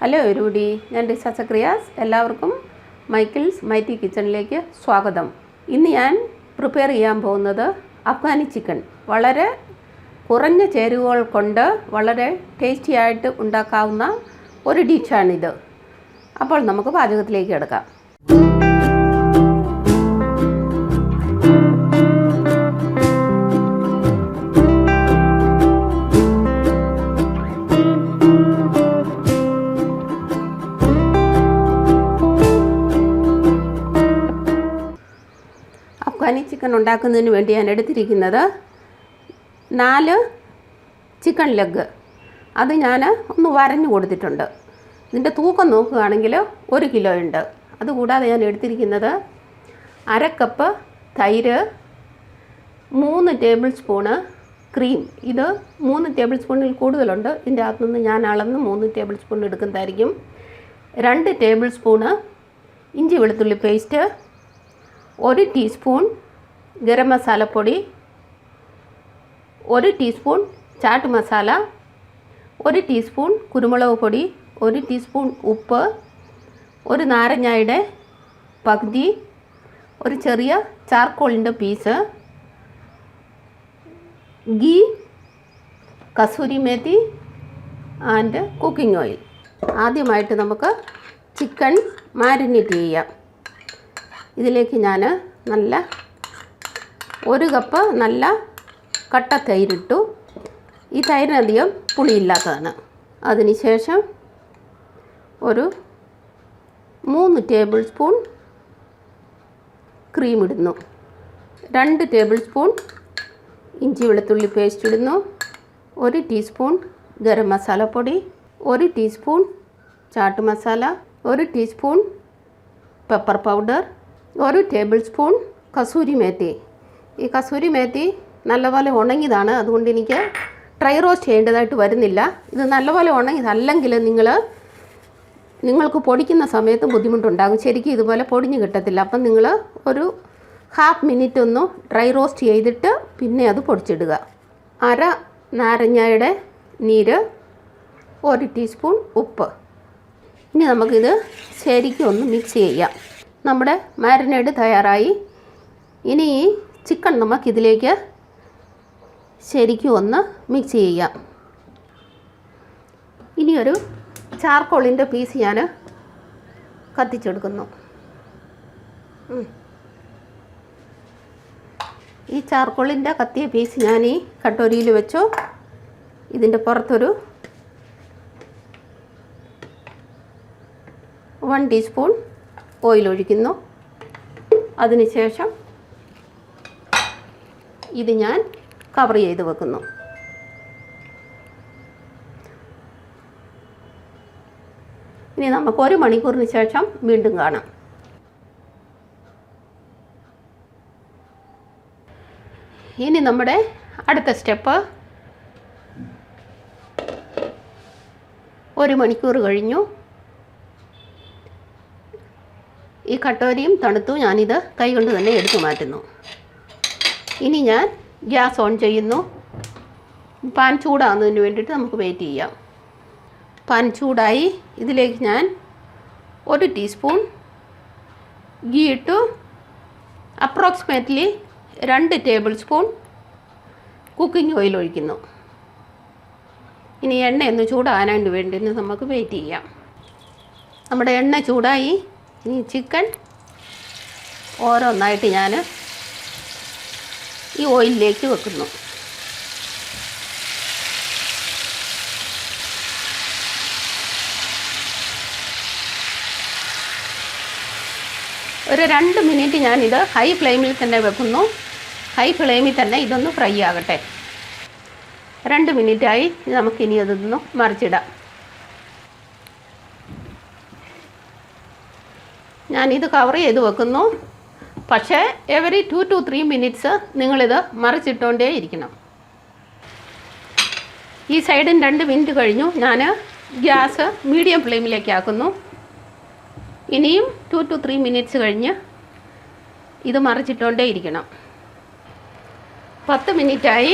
Hello everybody, ഞാൻ സക്രിയാസ്. എല്ലാവർക്കും Michael's mighty കിച്ചണിലേക്ക് സ്വാഗതം. ഇന്ന് ഞാൻ പ്രിപ്പയർ ചെയ്യാൻ പോകുന്നത് അഫ്ഗാനി ചിക്കൻ. വളരെ കുറഞ്ഞ ചേരുവകൾ കൊണ്ട് വളരെ ടേസ്റ്റി ആയിട്ട് ഉണ്ടാക്കാവുന്ന ഒരു ഡിഷാണിത്. അപ്പോൾ നമുക്ക് പാചകത്തിലേക്ക് കിടക്കാം. അഫ്ഗാനി ചിക്കൻ ഉണ്ടാക്കുന്നതിന് വേണ്ടി ഞാൻ എടുത്തിരിക്കുന്നത് 4 ചിക്കൻ ലെഗ്. അത് ഞാൻ ഒന്ന് വരഞ്ഞു കൊടുത്തിട്ടുണ്ട്. ഇതിൻ്റെ തൂക്കം നോക്കുകയാണെങ്കിൽ 1 കിലോ ഉണ്ട്. അതുകൂടാതെ ഞാൻ എടുത്തിരിക്കുന്നത് 1/2 കപ്പ് തൈര്, 3 ടേബിൾ സ്പൂണ് ക്രീം. ഇത് 3 ടേബിൾ സ്പൂണിൽ കൂടുതലുണ്ട്. ഇതിൻ്റെ അകത്തുനിന്ന് ഞാൻ അളന്ന് 3 ടേബിൾ സ്പൂൺ എടുക്കുന്നതായിരിക്കും. 2 ടേബിൾ സ്പൂണ് ഇഞ്ചി വെളുത്തുള്ളി പേസ്റ്റ്, 1 ടീസ്പൂൺ ഗരം മസാലപ്പൊടി, 1 ടീസ്പൂൺ ചാട്ട് മസാല, 1 ടീസ്പൂൺ കുരുമുളക് പൊടി, 1 ടീസ്പൂൺ ഉപ്പ്, 1 നാരങ്ങയുടെ പകുതി, ഒരു ചെറിയ ചാർക്കോളിൻ്റെ piece, ghee, kasuri methi and cooking oil. ആദ്യമായിട്ട് നമുക്ക് ചിക്കൻ മാരിനേറ്റ് ചെയ്യാം. ഇതിലേക്ക് ഞാൻ 1 കപ്പ് നല്ല കട്ട തൈരിട്ടു. ഈ തൈരിനധികം പുളിയില്ലാത്തതാണ്. അതിനുശേഷം ഒരു 3 ടേബിൾ സ്പൂൺ ക്രീം ഇടുന്നു, 2 ടേബിൾ സ്പൂൺ ഇഞ്ചി വെളുത്തുള്ളി പേസ്റ്റ് ഇടുന്നു, 1 ടീസ്പൂൺ ഗരം മസാലപ്പൊടി, 1 teaspoon chaat masala, 1 teaspoon pepper powder, 1 tablespoon kasuri methi. ഈ കസൂരി മേത്തി നല്ലപോലെ ഉണങ്ങിയതാണ്. അതുകൊണ്ട് എനിക്ക് ഡ്രൈ റോസ്റ്റ് ചെയ്യേണ്ടതായിട്ട് വരുന്നില്ല. ഇത് നല്ലപോലെ ഉണങ്ങിയതല്ലെങ്കിൽ നിങ്ങൾക്ക് പൊടിക്കുന്ന സമയത്ത് ബുദ്ധിമുട്ടുണ്ടാകും. ശരിക്കും ഇതുപോലെ പൊടിഞ്ഞ് കിട്ടത്തില്ല. അപ്പം നിങ്ങൾ ഒരു ½ മിനിറ്റ് ഒന്ന് ഡ്രൈ റോസ്റ്റ് ചെയ്തിട്ട് പിന്നെ അത് പൊടിച്ചിടുക. 1/2 നാരങ്ങയുടെ നീര്, 1 ടീസ്പൂൺ ഉപ്പ്. ഇനി നമുക്കിത് ശരിക്കും ഒന്ന് മിക്സ് ചെയ്യാം. നമ്മുടെ മാരിനേഡ് തയ്യാറായി. ഇനി ഈ ചിക്കൻ നമുക്കിതിലേക്ക് ശരിക്കും ഒന്ന് മിക്സ് ചെയ്യാം. ഇനിയൊരു ചാർക്കോളിൻ്റെ പീസ് ഞാൻ കത്തിച്ചെടുക്കുന്നു. ഈ ചാർക്കോളിൻ്റെ കത്തിയ പീസ് ഞാൻ ഈ കട്ടോരിയിൽ വെച്ചു. ഇതിൻ്റെ പുറത്തൊരു 1 ടീസ്പൂൺ ഓയിൽ ഒഴിക്കുന്നു. അതിനുശേഷം ഇത് ഞാൻ കവർ ചെയ്ത് വെക്കുന്നു. ഇനി നമുക്ക് 1 മണിക്കൂറിന് ശേഷം വീണ്ടും കാണാം. ഇനി നമ്മുടെ അടുത്ത സ്റ്റെപ്പ്, 1 മണിക്കൂർ കഴിഞ്ഞു. ഈ കട്ടോരിയും തണുത്തു. ഞാനിത് കൈകൊണ്ട് തന്നെ എടുത്തു മാറ്റുന്നു. ഇനി ഞാൻ ഗ്യാസ് ഓൺ ചെയ്യുന്നു. പാൻ ചൂടാകുന്നതിന് വേണ്ടിയിട്ട് നമുക്ക് വെയിറ്റ് ചെയ്യാം. പാൻ ചൂടായി. ഇതിലേക്ക് ഞാൻ 1 ടീസ്പൂൺ ഗീ ഇട്ടു. Approximately 2 tablespoon cooking oil ഒഴിക്കുന്നു. ഇനി എണ്ണയൊന്ന് ചൂടാകാനായിട്ട് വേണ്ടി നമുക്ക് വെയിറ്റ് ചെയ്യാം. നമ്മുടെ എണ്ണ ചൂടായി. ഇനി ചിക്കൻ ഓരോന്നായിട്ട് ഞാൻ ഈ ഓയിലിലേക്ക് വെക്കുന്നു. ഒരു 2 മിനിറ്റ് ഞാനിത് ഹൈ ഫ്ലെയിമിൽ തന്നെ വെക്കുന്നു. ഹൈ ഫ്ലെയിമിൽ തന്നെ ഇതൊന്ന് ഫ്രൈ ആകട്ടെ. 2 മിനിറ്റായി. നമുക്കിനി അതൊന്ന് മറിച്ചിടാം. ഞാനിത് കവർ ചെയ്ത് വെക്കുന്നു. പക്ഷേ എവറി 2 to 3 മിനിറ്റ്സ് നിങ്ങളിത് മറിച്ചിട്ടുകൊണ്ടേ ഇരിക്കണം. ഈ സൈഡിൽ 2 മിനിറ്റ് കഴിഞ്ഞു. ഞാൻ ഗ്യാസ് മീഡിയം ഫ്ലെയിമിലേക്ക് ആക്കുന്നു. ഇനിയും 2 to 3 മിനിറ്റ്സ് കഴിഞ്ഞ് ഇത് മറിച്ചിട്ടുകൊണ്ടേ ഇരിക്കണം. 10 മിനിറ്റായി.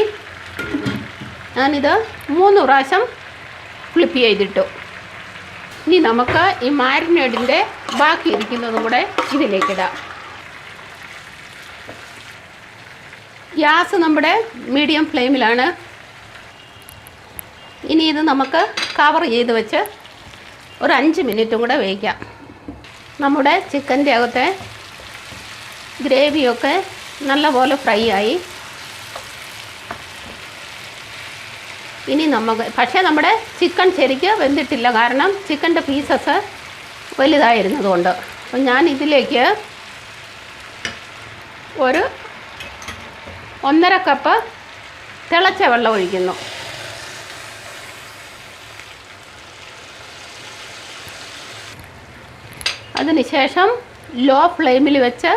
ഞാനിത് 3 പ്രാവശ്യം ഫ്ലിപ്പ് ചെയ്തിട്ടു. ഇനി നമുക്ക് ഈ മാരിനേഡിൻ്റെ ബാക്കി ഇരിക്കുന്നതും കൂടെ ഇതിലേക്കിടാം. ഗ്യാസ് നമ്മുടെ മീഡിയം ഫ്ലെയിമിലാണ്. ഇനി ഇത് നമുക്ക് കവർ ചെയ്ത് വെച്ച് ഒരു 5 മിനിറ്റും കൂടെ വേവിക്കാം. നമ്മുടെ ചിക്കൻ്റെ അകത്തെ ഗ്രേവിയൊക്കെ നല്ലപോലെ ഫ്രൈ ആയി. ഇനി പക്ഷേ നമ്മുടെ ചിക്കൻ ശരിക്ക് വെന്തിട്ടില്ല, കാരണം ചിക്കൻ്റെ പീസസ് വലുതായിരുന്നതുകൊണ്ട്. അപ്പം ഞാൻ ഇതിലേക്ക് ഒരു 1.5 കപ്പ് തിളച്ച വെള്ളം ഒഴിക്കുന്നു. അതിനുശേഷം ലോ ഫ്ലെയിമിൽ വെച്ച്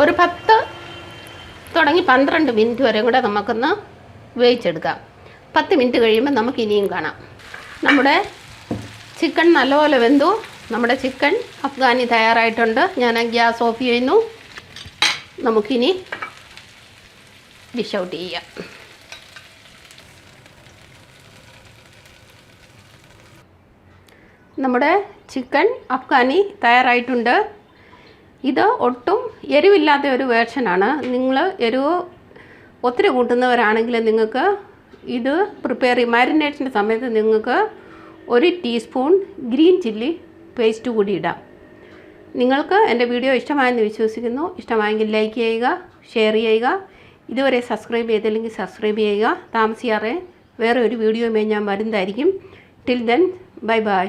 ഒരു 10 തുടങ്ങി 12 മിനിറ്റ് വരെ കൂടെ നമുക്കൊന്ന് വേവിച്ചെടുക്കാം. 10 മിനിറ്റ് കഴിയുമ്പോൾ നമുക്ക് ഇനിയും കാണാം. നമ്മുടെ ചിക്കൻ നല്ലപോലെ വെന്തു. നമ്മുടെ ചിക്കൻ അഫ്ഗാനി തയ്യാറായിട്ടുണ്ട്. ഞാൻ ഗ്യാസ് ഓഫ് ചെയ്യുന്നു. നമുക്കിനി ഡിഷ് ഔട്ട് ചെയ്യാം. നമ്മുടെ ചിക്കൻ അഫ്ഗാനി തയ്യാറായിട്ടുണ്ട്. ഇത് ഒട്ടും എരിവില്ലാത്ത ഒരു വേർഷനാണ്. നിങ്ങൾ എരിവ് ഒത്തിരി കൂട്ടുന്നവരാണെങ്കിൽ നിങ്ങൾക്ക് ഇത് പ്രിപ്പയർ മാരിനേഷൻ്റെ സമയത്ത് നിങ്ങൾക്ക് 1 ടീസ്പൂൺ ഗ്രീൻ ചില്ലി പേസ്റ്റ് കൂടി ഇടാം. നിങ്ങൾക്ക് എൻ്റെ വീഡിയോ ഇഷ്ടമായെന്ന് വിശ്വസിക്കുന്നു. ഇഷ്ടമായെങ്കിൽ ലൈക്ക് ചെയ്യുക, ഷെയർ ചെയ്യുക. ഇതുവരെ സബ്സ്ക്രൈബ് ചെയ്തില്ലെങ്കിൽ സബ്സ്ക്രൈബ് ചെയ്യുക. താമസിയാതെ വേറെ ഒരു വീഡിയോയുമായി ഞാൻ വരുന്നതായിരിക്കും. Till then, bye bye.